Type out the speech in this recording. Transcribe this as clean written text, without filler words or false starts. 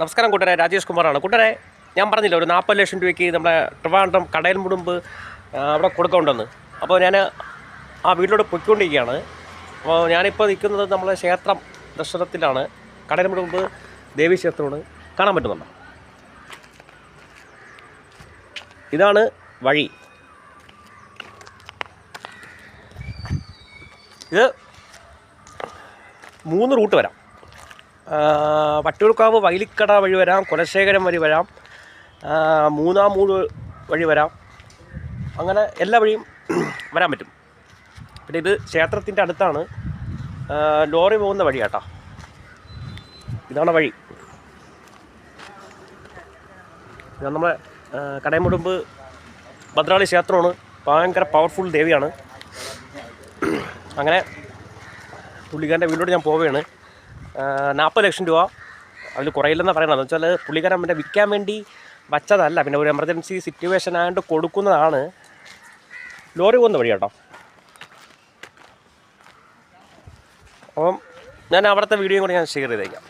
നമസ്കാരം കൂട്ടരെ, രാജേഷ് കുമാറാണ്. കൂട്ടരെ, ഞാൻ പറഞ്ഞില്ല ഒരു 40 ലക്ഷം രൂപയ്ക്ക് നമ്മുടെ ട്രിവാൻഡ്രം കടയിൽ മുടുമ്പ് അവിടെ കൊടുക്കുന്നുണ്ടെന്ന്. അപ്പോൾ ഞാൻ ആ വീട്ടിലോട്ട് പൊയ്ക്കൊണ്ടിരിക്കുകയാണ്. അപ്പോൾ ഞാനിപ്പോൾ നിൽക്കുന്നത് നമ്മളെ ക്ഷേത്രം ദർശനത്തിലാണ്. കടയിൽ മുടുമ്പ് ദേവീ ക്ഷേത്രമാണ്, കാണാൻ പറ്റുന്നുണ്ട്. ഇതാണ് വഴി. ഇത് 3 റൂട്ട് വരാം. വട്ടിയൂർക്കാവ് വൈലിക്കട വഴി വരാം, കുലശേഖരം വഴി വരാം, മൂന്നാമൂട് വഴി വരാം. അങ്ങനെ എല്ലാ വഴിയും വരാൻ പറ്റും. പിന്നെ ഇത് ക്ഷേത്രത്തിൻ്റെ അടുത്താണ്, ലോറി പോകുന്ന വഴി കേട്ടോ. ഇതാണ് വഴി. ഇതാണ് നമ്മുടെ കടയമുടുമ്പ് ഭദ്രാളി ക്ഷേത്രമാണ്. ഭയങ്കര പവർഫുൾ ദേവിയാണ്. അങ്ങനെ പുള്ളിക്കാരൻ്റെ വീട്ടിലോട്ട് ഞാൻ പോവുകയാണ്. 40 ലക്ഷം രൂപ അതിൽ കുറയില്ലെന്നാണ് പറയുന്നത്. എന്ന് വെച്ചാൽ പുള്ളിക്കാരൻ പിന്നെ വിൽക്കാൻ വേണ്ടി വച്ചതല്ല, പിന്നെ ഒരു എമർജൻസി സിറ്റുവേഷൻ ആയതുകൊണ്ട് കൊടുക്കുന്നതാണ്. ലോറി പോകുന്ന വഴി കേട്ടോ. അപ്പം ഞാൻ അവിടുത്തെ വീഡിയോയും കൂടി ഞാൻ ഷെയർ ചെയ്തേക്കാം.